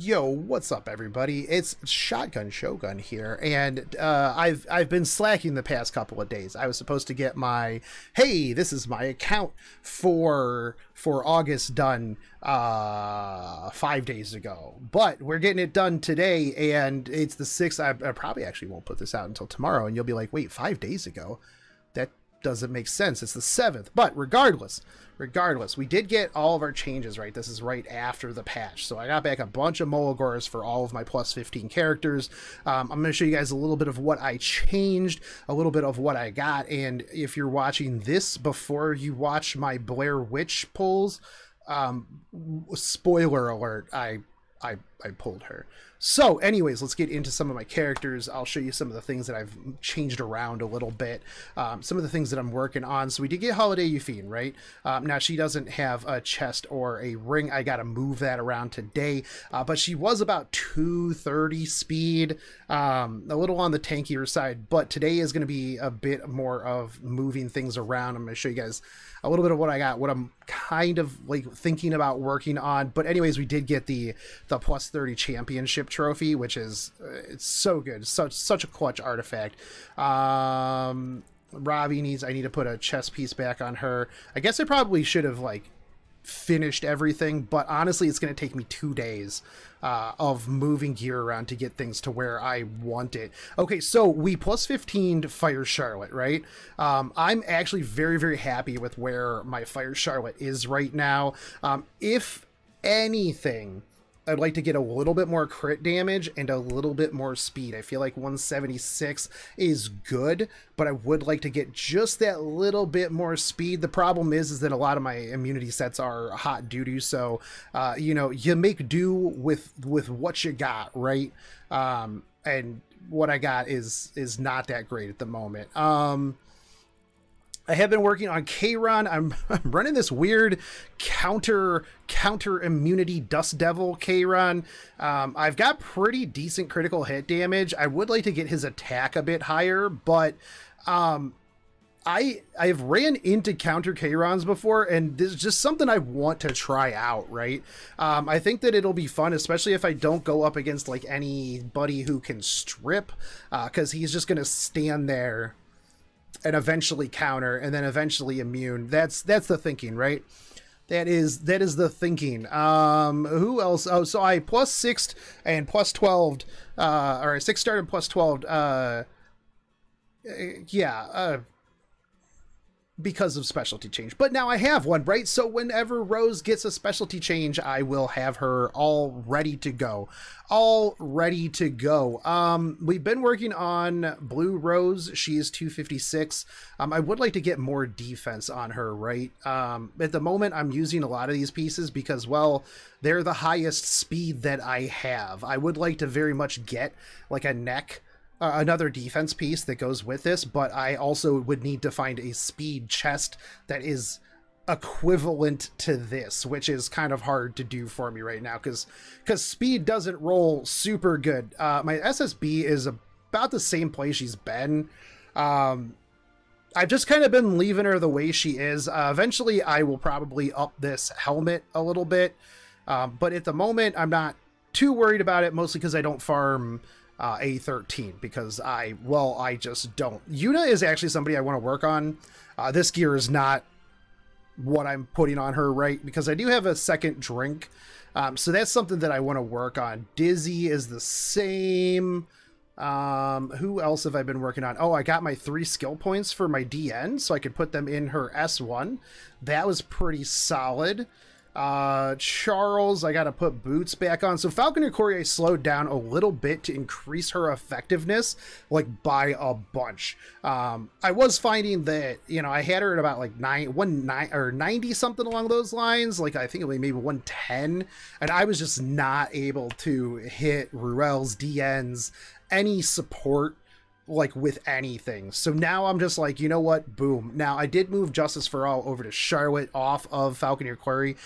Yo, what's up, everybody? It's Shotgun Shogun here, and I've been slacking the past couple of days. I was supposed to get my this is my account for August done 5 days ago, but we're getting it done today, and it's the 6th. I probably actually won't put this out until tomorrow, and you'll be like, wait, 5 days ago? That doesn't make sense. It's the 7th. But regardless, we did get all of our changes right. This is right after the patch, so I got back a bunch of Mulligors for all of my plus 15 characters. I'm going to show you guys a little bit of what I changed, a little bit of what I got, and if you're watching this before you watch my Blair Witch pulls, spoiler alert, I pulled her. So anyways, let's get into some of my characters. I'll show you some of the things that I've changed around a little bit, some of the things that I'm working on. So we did get Holiday Euphine, right? Now she doesn't have a chest or a ring. I got to move that around today, but she was about 230 speed, a little on the tankier side, but today is going to be a bit more of moving things around. I'm going to show you guys a little bit of what I got, what I'm kind of like thinking about working on. But anyways, we did get the plus 30 championship trophy, which is it's so good, such a clutch artifact. Ravi I need to put a chest piece back on her. I guess I probably should have like finished everything, but honestly it's going to take me 2 days of moving gear around to get things to where I want it. Okay, so we plus 15 Fire Charlotte, right? I'm actually very happy with where my Fire Charlotte is right now. If anything, I'd like to get a little bit more crit damage and a little bit more speed. I feel like 176 is good, but I would like to get just that little bit more speed. The problem is that a lot of my immunity sets are hot doo-doo, so you know, you make do with what you got, right? And what I got is not that great at the moment. I have been working on K-Ron. I'm running this weird counter immunity Dust Devil K-Ron. I've got pretty decent critical hit damage. I would like to get his attack a bit higher, but I've ran into counter K-Rons before, and this is just something I want to try out, right? I think that it'll be fun, especially if I don't go up against like anybody who can strip, because he's just gonna stand there and eventually counter and then eventually immune. That's the thinking, right? That is the thinking. Who else? Oh, so I plus 6 and plus 12, or 6 start and plus 12, because of specialty change. But now I have one, right? So whenever Rose gets a specialty change, I will have her all ready to go. We've been working on Blue Rose. She is 256. I would like to get more defense on her, right? At the moment, I'm using a lot of these pieces because, well, they're the highest speed that I have. I would like to very much get like a neck, another defense piece that goes with this, but I also would need to find a speed chest that is equivalent to this, which is kind of hard to do for me right now because speed doesn't roll super good. My SSB is about the same place she's been. I've just kind of been leaving her the way she is. Eventually I will probably up this helmet a little bit, but at the moment I'm not too worried about it, mostly because I don't farm A13 because I just don't. Yuna is actually somebody I want to work on. This gear is not what I'm putting on her, right? Because I do have a second drink. So that's something that I want to work on. Dizzy is the same. Who else have I been working on? Oh, I got my 3 skill points for my DN, so I could put them in her S1. That was pretty solid. Charles, I gotta put boots back on. So Falcon and Courier slowed down a little bit to increase her effectiveness, like by a bunch. I was finding that, you know, I had her at about like 90 something along those lines, like I think it was maybe 110, and I was just not able to hit Ruel's DNs, any support like with anything. So now I'm just like, you know what, boom. Now I did move Justice for All over to Charlotte off of Falconeer Query.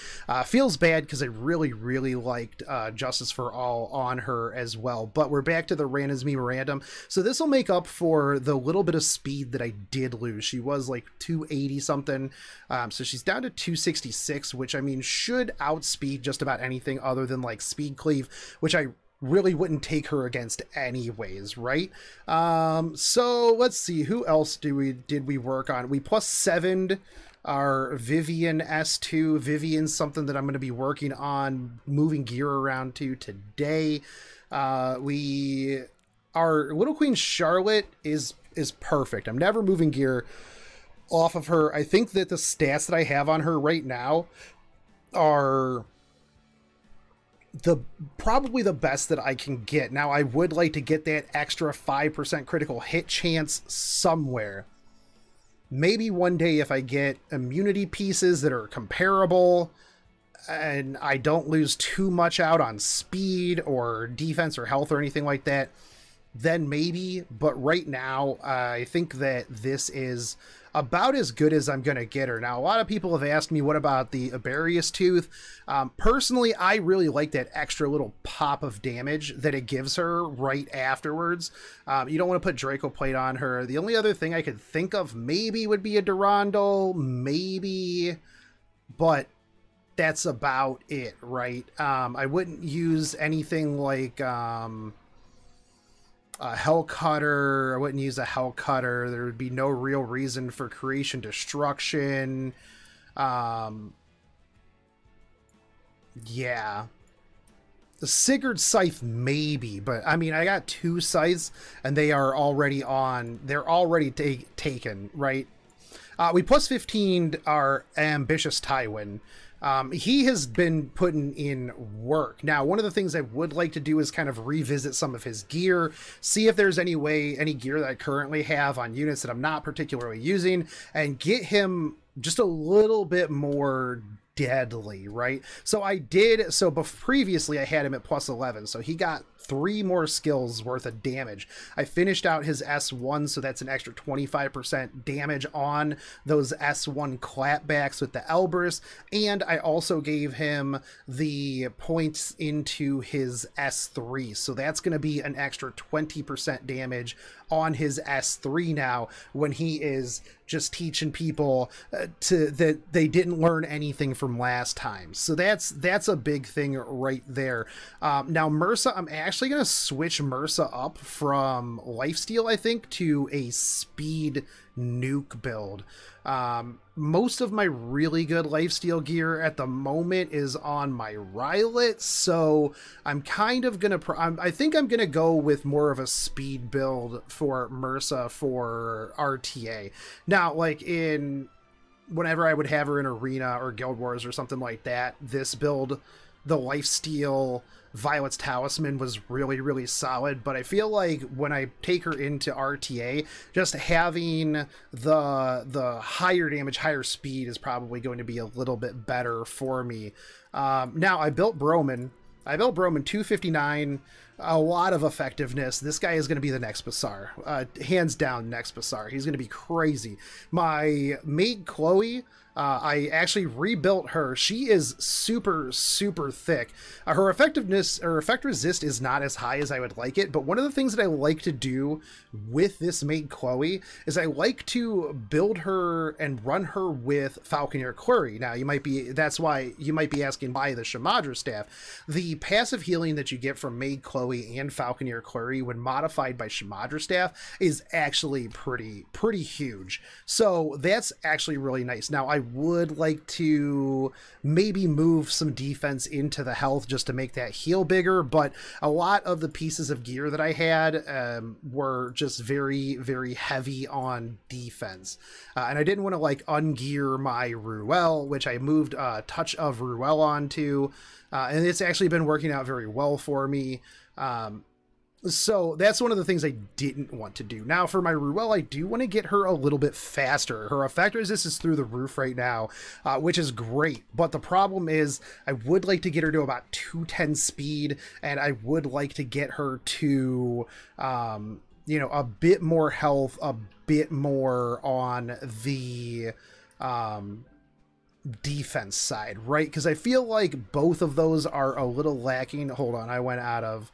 Feels bad because I really liked Justice for All on her as well, but we're back to the Random's Memorandum. So this will make up for the little bit of speed that I did lose. She was like 280 something, so she's down to 266, which I mean should outspeed just about anything other than like Speed Cleave, which I really wouldn't take her against anyways, right? So let's see, who else did we work on? We +7'd our Vivian S2. Vivian's something that I'm going to be working on moving gear around to today. Our Little Queen Charlotte is perfect. I'm never moving gear off of her. I think that the stats that I have on her right now are probably the best that I can get. Now I would like to get that extra 5% critical hit chance somewhere. Maybe one day if I get immunity pieces that are comparable and I don't lose too much out on speed or defense or health or anything like that, then maybe. But right now I think that this is about as good as I'm gonna get her. Now a lot of people have asked me, what about the Aberius Tooth? Personally, I really like that extra little pop of damage that it gives her right afterwards. You don't want to put Draco Plate on her. The only other thing I could think of maybe would be a Durandal, maybe, but that's about it, right? I wouldn't use anything like a Hell Cutter. I wouldn't use a Hell Cutter. There would be no real reason for Creation Destruction. Yeah. The Sigurd Scythe, maybe, but I mean, I got 2 scythes and they are already on. They're already taken, right? We +15'd our Ambitious Tywin. He has been putting in work. Now, one of the things I would like to do is kind of revisit some of his gear, see if there's any gear that I currently have on units that I'm not particularly using, and get him just a little bit more deadly, right? So previously I had him at +11, so he got 3 more skills worth of damage. I finished out his S1, so that's an extra 25% damage on those S1 clapbacks with the Elbrus, and I also gave him the points into his S3, so that's going to be an extra 20% damage on his S3 now, when he is just teaching people that they didn't learn anything from last time. So that's a big thing right there. Now Mursa, I'm actually going to switch Mursa up from lifesteal, I think, to a speed nuke build. Most of my really good lifesteal gear at the moment is on my Rylet, so I'm kind of gonna I think I'm gonna go with more of a speed build for Mursa for RTA. Now, like whenever I would have her in Arena or Guild Wars or something like that, this build, the lifesteal Violet's Talisman, was really solid, but I feel like when I take her into RTA, just having the higher damage, higher speed is probably going to be a little bit better for me. Now I built Broman 259, a lot of effectiveness. This guy is going to be the next Basar, hands down next Basar. He's going to be crazy. My Mei Chloe, I actually rebuilt her. She is super thick. Her effectiveness or effect resist is not as high as I would like it, but one of the things that I like to do with this Mei Chloe is I like to build her and run her with Falconeer Query. Now that's why you might be asking why the Shamadra staff. The passive healing that you get from Mei Chloe and Falconeer Query when modified by Shamadra staff is actually pretty huge. So that's actually really nice. Now I would like to maybe move some defense into the health just to make that heal bigger, but a lot of the pieces of gear that I had were just very heavy on defense, and I didn't want to like ungear my Ruel, which I moved a touch of Ruel onto, and it's actually been working out very well for me. So that's one of the things I didn't want to do. Now for my Ruel, I do want to get her a little bit faster. Her effect resist is through the roof right now, which is great. But the problem is I would like to get her to about 210 speed, and I would like to get her to you know, a bit more health, a bit more on the defense side, right? Because I feel like both of those are a little lacking. Hold on, I went out of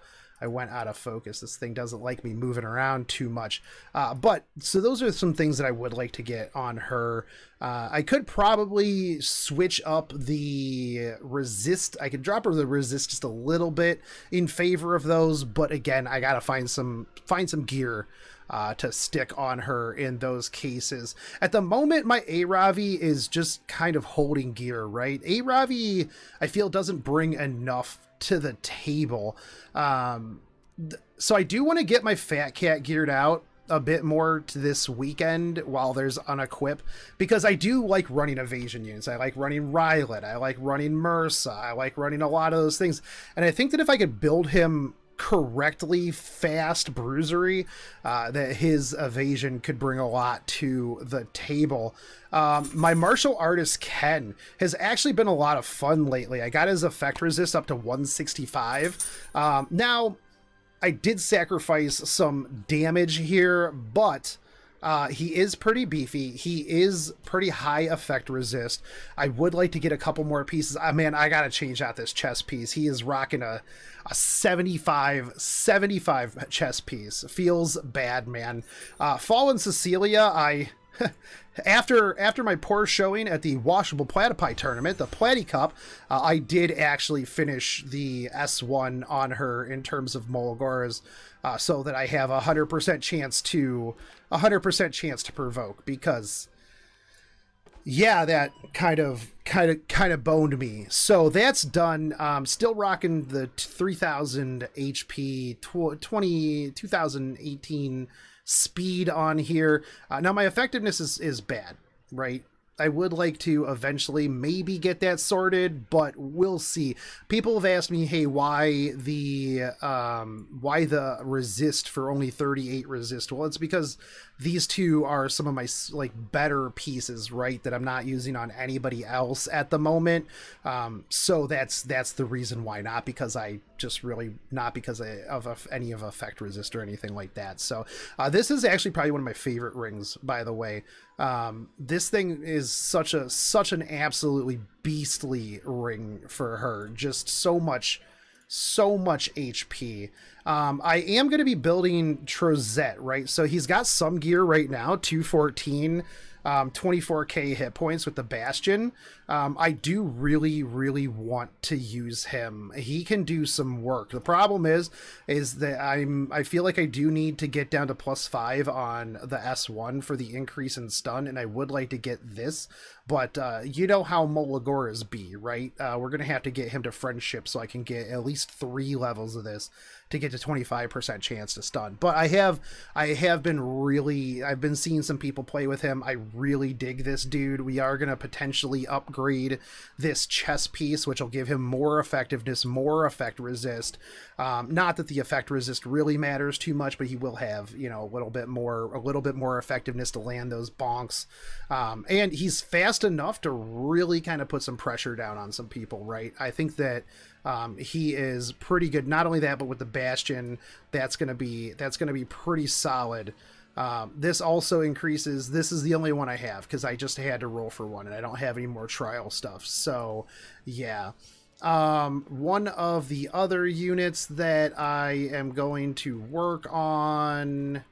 focus. This thing doesn't like me moving around too much. But so those are some things that I would like to get on her. I could probably switch up the resist. I could drop her the resist just a little bit in favor of those. But again, I gotta find some gear to stick on her in those cases. At the moment, my A-Ravi is just kind of holding gear, right? A-Ravi, I feel, doesn't bring enough to the table. So I do want to get my Fat Cat geared out a bit more to this weekend while there's unequip, because I do like running evasion units. I like running Rylet. I like running MRSA. I like running a lot of those things. And I think that if I could build him correctly, fast bruisery, that his evasion could bring a lot to the table. My martial artist Ken has actually been a lot of fun lately. I got his effect resist up to 165. Now I did sacrifice some damage here, but he is pretty beefy. He is pretty high effect resist. I would like to get a couple more pieces. Man, I gotta change out this chest piece. He is rocking a 75 chest piece. Feels bad, man. Fallen Cecilia, after my poor showing at the Washable Platypi tournament, the Platy Cup, I did actually finish the S1 on her in terms of Molagoras, so that I have 100% chance to provoke, because yeah, that kind of boned me. So that's done. Still rocking the 3000 HP 2018 speed on here. Now my effectiveness is bad, right? I would like to eventually maybe get that sorted, but we'll see. People have asked me, hey, why the resist for only 38 resist? Well, it's because these two are some of my like better pieces, right, that I'm not using on anybody else at the moment. So that's the reason why, not because I just really, not because of any of effect resist or anything like that. So this is actually probably one of my favorite rings, by the way. This thing is such an absolutely beastly ring for her. Just so much HP. I am going to be building Trosette, right? So he's got some gear right now, 214, 24k hit points with the Bastion. I do really want to use him. He can do some work. The problem is that I feel like I do need to get down to +5 on the S1 for the increase in stun, and I would like to get this, but you know how Molagoras be, right? We're gonna have to get him to friendship so I can get at least 3 levels of this to get to 25% chance to stun. But I've been seeing some people play with him. I really dig this dude. We are gonna potentially upgrade this chest piece, which will give him more effectiveness, more effect resist. Not that the effect resist really matters too much, but he will have, you know, a little bit more effectiveness to land those bonks. And he's fast enough to really kind of put some pressure down on some people, right? I think that he is pretty good. Not only that, but with the Bastion, that's gonna be pretty solid. This also increases. This is the only one I have because I just had to roll for one, and I don't have any more trial stuff. So yeah. One of the other units that I am going to work on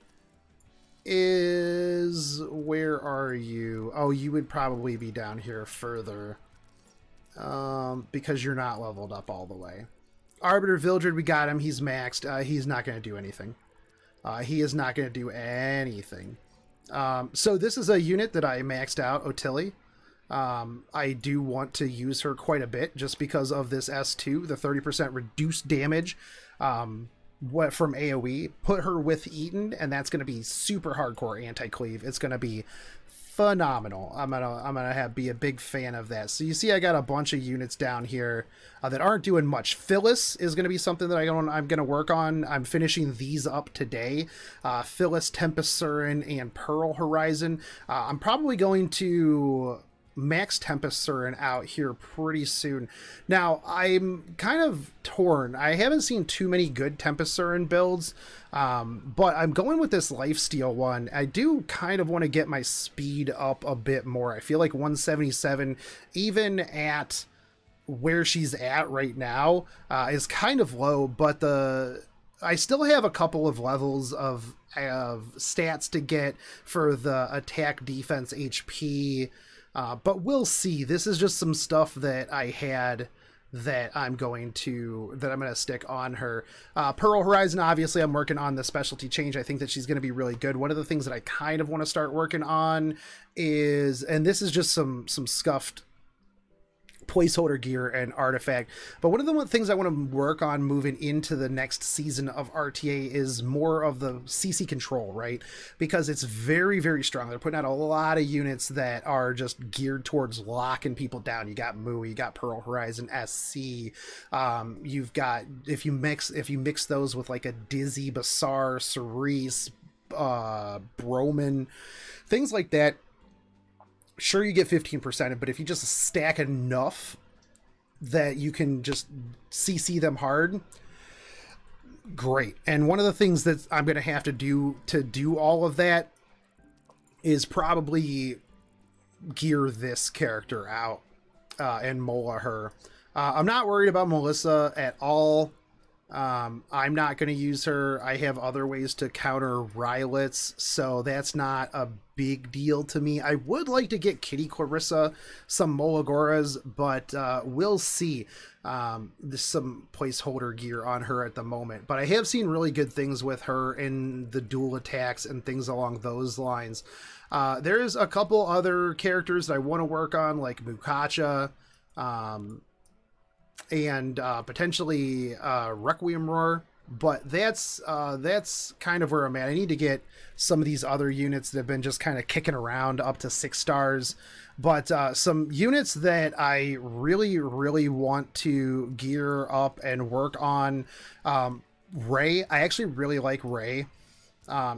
is, where are you? Oh, you would probably be down here further, because you're not leveled up all the way. Arbiter Vildred, we got him. He's maxed. He's not going to do anything. He is not going to do anything. So this is a unit that I maxed out, Otili. I do want to use her quite a bit just because of this S2, the 30% reduced damage from AoE. Put her with Eaton, and that's going to be super hardcore anti-cleave. It's going to be phenomenal. I'm gonna be a big fan of that. So you see I got a bunch of units down here that aren't doing much. Phyllis is going to be something that I'm going to work on. I'm finishing these up today. Phyllis, Tempest Surin, and Pearl Horizon. I'm probably going to max Tempest Surin out here pretty soon. Now, I'm kind of torn. I haven't seen too many good Tempest Surin builds, but I'm going with this Lifesteal one. I do kind of want to get my speed up a bit more. I feel like 177, even at where she's at right now, is kind of low, but I still have a couple of levels of stats to get for the attack, defense, HP, but we'll see. This is just some stuff that I had that I'm going to stick on her. Pearl Horizon, obviously I'm working on the specialty change. I think that she's going to be really good. One of the things that I kind of want to start working on is, and this is just some scuffed placeholder gear and artifact, but one of the things I want to work on moving into the next season of RTA is more of the CC control, right? Because it's very, very strong. They're putting out a lot of units that are just geared towards locking people down. You got Mu, you got Pearl Horizon SC, you've got, if you mix those with like a Dizzy, Basar, Cerise, Broman, things like that, sure, you get 15%, but if you just stack enough that you can just CC them hard, great. And one of the things that I'm going to have to do all of that is probably gear this character out and Mola her. I'm not worried about Melissa at all. I'm not going to use her. I have other ways to counter Rylets, so that's not a big deal to me. I would like to get Kitty Clarissa some Molagoras, but we'll see. There's some placeholder gear on her at the moment, but I have seen really good things with her in the dual attacks and things along those lines. There's a couple other characters that I want to work on, like Mukacha, and potentially Requiem Roar, but that's kind of where I'm at. I need to get some of these other units that have been just kind of kicking around up to 6 stars, but some units that I really, really want to gear up and work on. Ray, I actually really like Ray.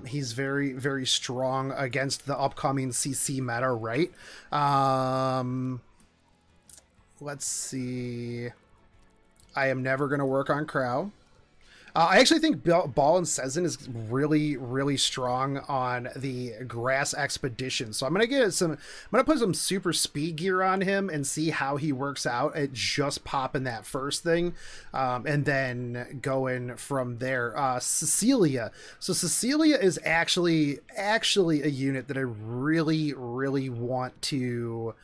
He's very, very strong against the upcoming CC meta, right? Let's see. I am never going to work on Crow. I actually think Ball and Sezin is really, really strong on the Grass Expedition. So I'm going to put some super speed gear on him and see how he works out at just popping that first thing. And then going from there. Cecilia. So Cecilia is actually a unit that I really, really want to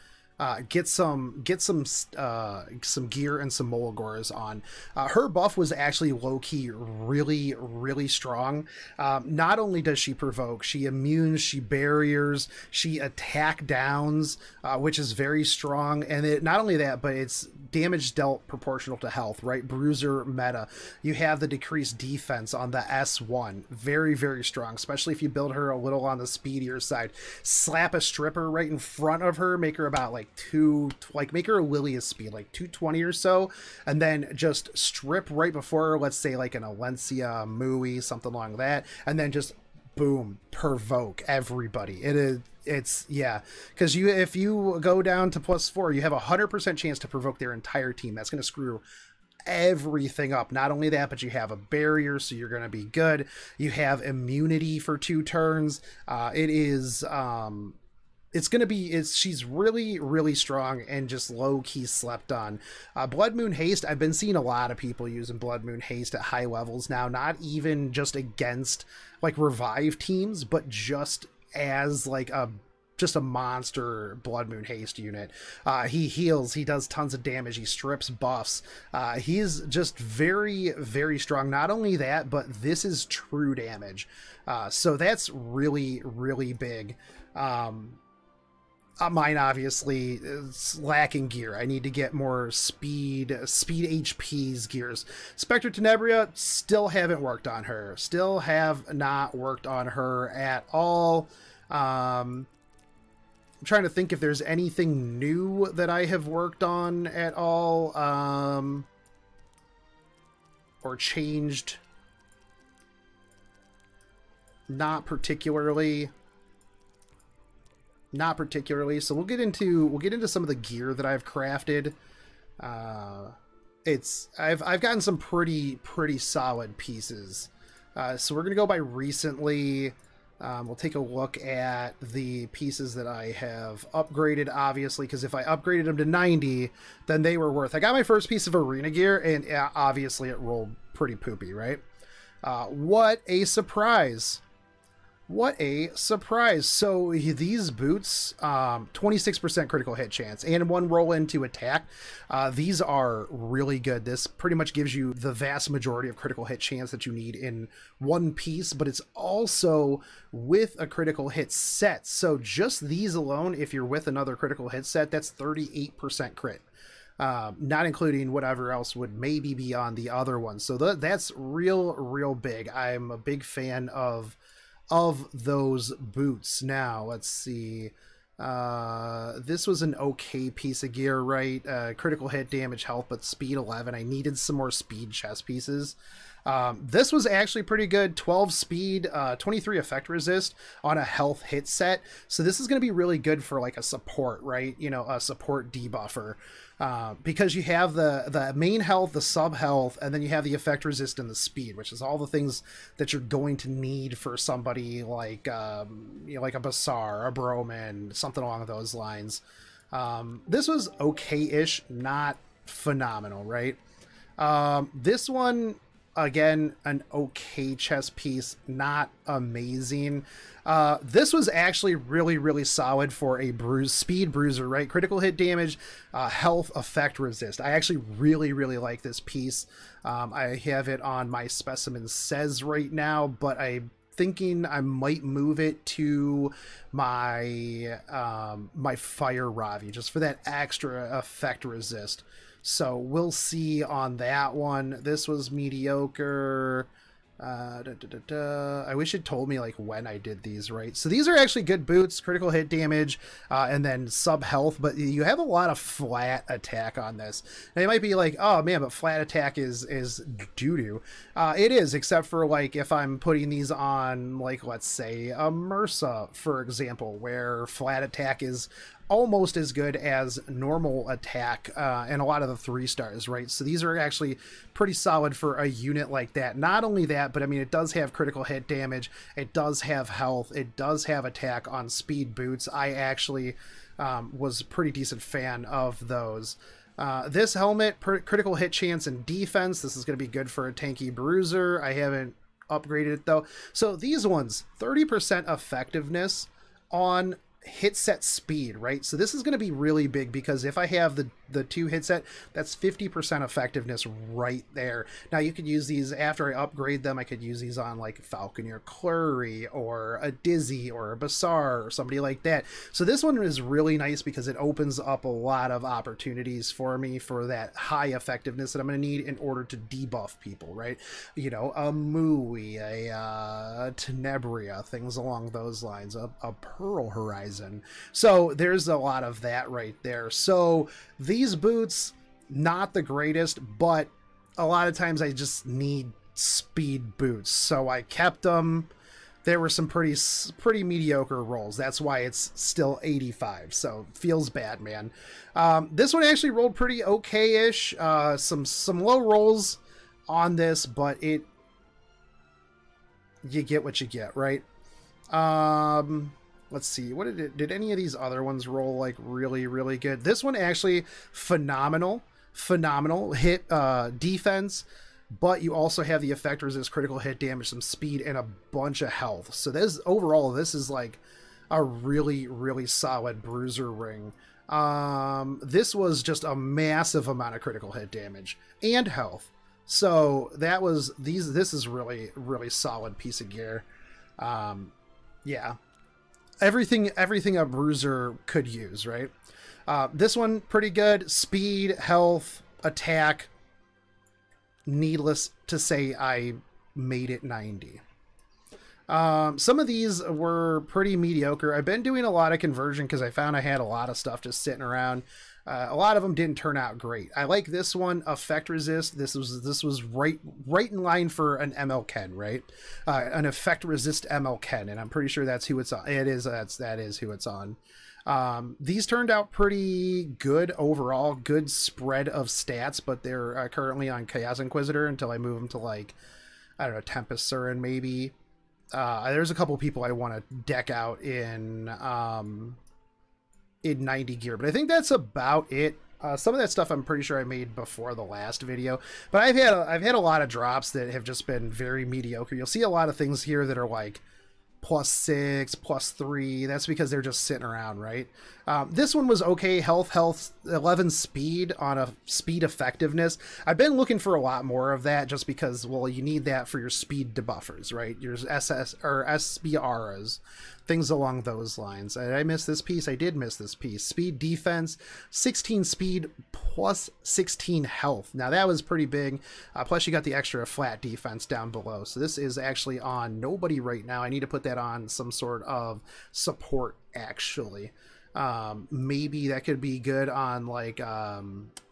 get some gear and some Molagoras on. Her buff was actually low-key really, really strong. Not only does she provoke, she immunes, she barriers, she attack downs, which is very strong. And not only that, but it's damage dealt proportional to health, right? Bruiser meta. You have the decreased defense on the S1. Very, very strong, especially if you build her a little on the speedier side. Slap a stripper right in front of her, make her about like make her a Lilia speed, like 220 or so, and then just strip right before her, let's say like an Alencia, Mui, something along that, and then just boom, provoke everybody. Yeah, because if you go down to +4, you have 100% chance to provoke their entire team. That's going to screw everything up. Not only that, but you have a barrier, so you're going to be good. You have immunity for 2 turns. She's really, really strong and just low-key slept on. Blood Moon Haste, I've been seeing a lot of people using Blood Moon Haste at high levels now, not even just against like revive teams, but just as like a monster Blood Moon Haste unit. He heals, he does tons of damage, he strips buffs. He's just very, very strong. Not only that, but this is true damage. So that's really, really big. Mine obviously is lacking gear. I need to get more speed HP's gears. Spectre Tenebria, still haven't worked on her. Still have not worked on her at all. I'm trying to think if there's anything new that I have worked on at all, or changed. Not particularly. not particularly. So we'll get into some of the gear that I've crafted. I've gotten some pretty solid pieces. So we're gonna go by recently. We'll take a look at the pieces that I have upgraded, obviously, because if I upgraded them to 90, then they were worth. I got my first piece of arena gear, and obviously it rolled pretty poopy, right? What a surprise. What a surprise. So these boots, 26% critical hit chance and 1 roll into attack. These are really good. This pretty much gives you the vast majority of critical hit chance that you need in one piece, but it's also with a critical hit set. So just these alone, if you're with another critical hit set, that's 38% crit. Not including whatever else would maybe be on the other one. So that's real big. I'm a big fan of those boots. Now let's see, this was an okay piece of gear, right? Critical hit, damage, health, but speed 11. I needed some more speed chest pieces. This was actually pretty good. 12 speed, 23 effect resist on a health hit set. So this is going to be really good for like a support, right? You know, a support debuffer. Because you have the main health, the sub health, and then you have the effect resist and the speed, which is all the things that you're going to need for somebody like you know, like a Basar, a Broman, something along those lines. This was okay-ish, not phenomenal, right? This one, again, an okay chess piece, not amazing. This was actually really solid for a speed bruiser, right? Critical hit damage, health, effect resist. I actually really like this piece. I have it on my Specimen Says right now, but I'm thinking I might move it to my my Fire Ravi just for that extra effect resist. So we'll see on that one. This was mediocre. I wish it told me like when I did these, right? So these are actually good boots, critical hit damage, and then sub health, but you have a lot of flat attack on this. Now you might be like, oh man, but flat attack is doo-doo. It is, except for like if I'm putting these on, like, let's say a MRSA, for example, where flat attack is almost as good as normal attack and a lot of the 3 stars, right? So these are actually pretty solid for a unit like that. Not only that, but I mean, it does have critical hit damage, it does have health, it does have attack on speed boots. I actually was a pretty decent fan of those. This helmet, critical hit chance and defense. This is going to be good for a tanky bruiser. I haven't upgraded it though. So these ones, 30% effectiveness on hit set speed, right? So this is going to be really big because if I have the 2 hit set, that's 50% effectiveness right there. Now you could use these after I upgrade them. I could use these on like Falconeer Clury or a Dizzy or a Basar or somebody like that. So this one is really nice because it opens up a lot of opportunities for me for that high effectiveness that I'm going to need in order to debuff people, right? You know, a Mui, a Tenebria, things along those lines, a Pearl Horizon. So there's a lot of that right there. So these boots, not the greatest, but a lot of times I just need speed boots. So I kept them. There were some pretty mediocre rolls. That's why it's still 85. So feels bad, man. This one actually rolled pretty okay-ish. Some low rolls on this, but you get what you get, right? Let's see, what did any of these other ones roll like really good? This one actually phenomenal hit defense, but you also have the effect resist, critical hit damage, some speed, and a bunch of health. So this overall, this is like a really solid bruiser ring. This was just a massive amount of critical hit damage and health. So that was this is really solid piece of gear. Yeah. Everything a bruiser could use, right? This one, pretty good. Speed, health, attack. Needless to say, I made it 90. Some of these were pretty mediocre. I've been doing a lot of conversion because I found I had a lot of stuff just sitting around. A lot of them didn't turn out great. I like this one, Effect Resist. This was right in line for an ML Ken, right? An Effect Resist ML Ken, and I'm pretty sure that's who it's on. It is that is who it's on. These turned out pretty good overall, good spread of stats, but they're currently on Chaos Inquisitor until I move them to, like, I don't know, Tempest Surin maybe. There's a couple people I want to deck out in 90 gear, but I think that's about it. Some of that stuff I'm pretty sure I made before the last video, but I've had a lot of drops that have just been very mediocre. You'll see a lot of things here that are like +6, +3. That's because they're just sitting around, right? This one was okay. Health, 11 speed on a speed effectiveness. I've been looking for a lot more of that just because, well, you need that for your speed debuffers, right? Your SS or SBRs, things along those lines. Did I miss this piece? I did miss this piece. Speed defense, 16 speed plus 16 health. Now that was pretty big. Plus you got the extra flat defense down below. So this is actually on nobody right now. I need to put that on some sort of support actually. Maybe that could be good on like a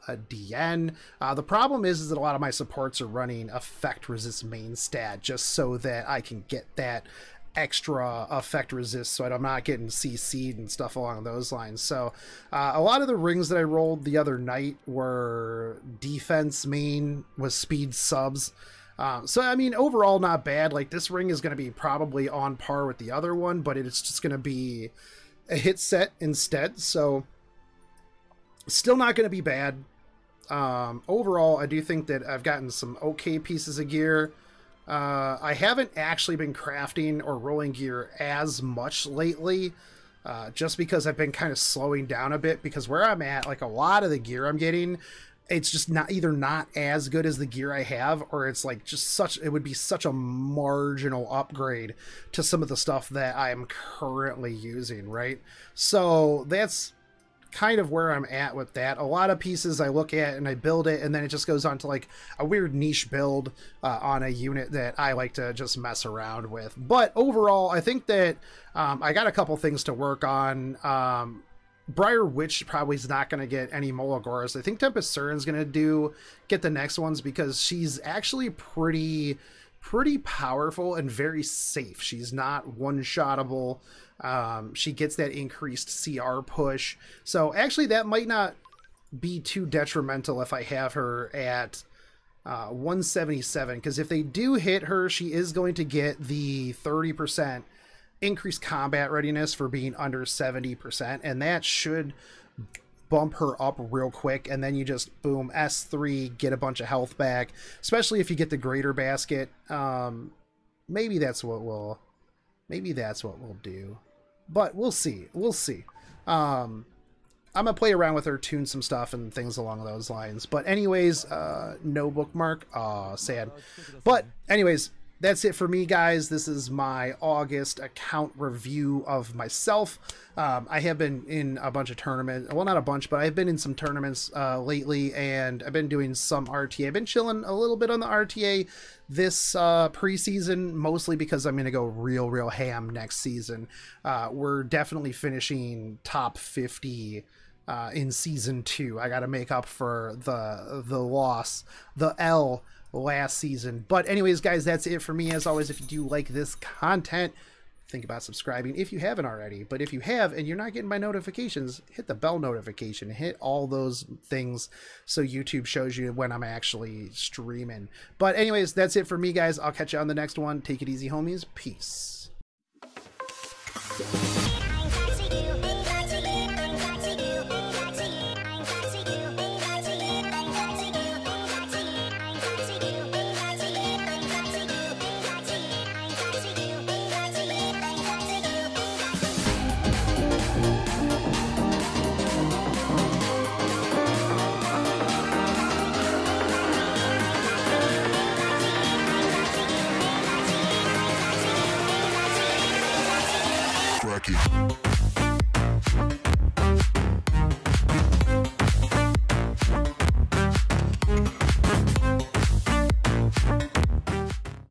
DN. The problem is that a lot of my supports are running effect resist main stat just so that I can get that extra effect resist so I'm not getting CC'd and stuff along those lines. So a lot of the rings that I rolled the other night were defense main with speed subs. So I mean, overall not bad. Like, this ring is going to be probably on par with the other one, but it's just going to be a hit set instead, so still not going to be bad. Overall, I do think that I've gotten some okay pieces of gear. I haven't actually been crafting or rolling gear as much lately, just because I've been kind of slowing down a bit, because where I'm at, like, a lot of the gear I'm getting, it's just either not as good as the gear I have, or it's like it would be such a marginal upgrade to some of the stuff that I'm currently using, right? So that's kind of where I'm at with that. A lot of pieces I look at and I build it, and then it just goes on to like a weird niche build on a unit that I like to just mess around with. But overall, I think that I got a couple things to work on. Briar Witch probably is not going to get any Molagoras. I think Tempest Surin's going to get the next ones, because she's actually pretty powerful and very safe. She's not one-shottable. She gets that increased CR push. So actually that might not be too detrimental if I have her at 177, because if they do hit her, she is going to get the 30% increased combat readiness for being under 70%, and that should bump her up real quick. And then you just boom, S3, get a bunch of health back, especially if you get the greater basket. Maybe that's what we'll do, but we'll see. I'm gonna play around with her, tune some stuff and things along those lines. But anyways, no bookmark. Sad. But anyways, that's it for me, guys. This is my August account review of myself. I have been in a bunch of tournaments. Well, not a bunch, but I've been in some tournaments lately, and I've been doing some RTA. I've been chilling a little bit on the RTA this preseason, mostly because I'm going to go real ham next season. We're definitely finishing top 50 in season 2. I got to make up for the loss, the L last season. But anyways, guys, that's it for me. As always, if you do like this content, think about subscribing if you haven't already. But if you have and you're not getting my notifications, hit the bell notification, hit all those things so YouTube shows you when I'm actually streaming. But anyways, that's it for me, guys. I'll catch you on the next one. Take it easy, homies. Peace.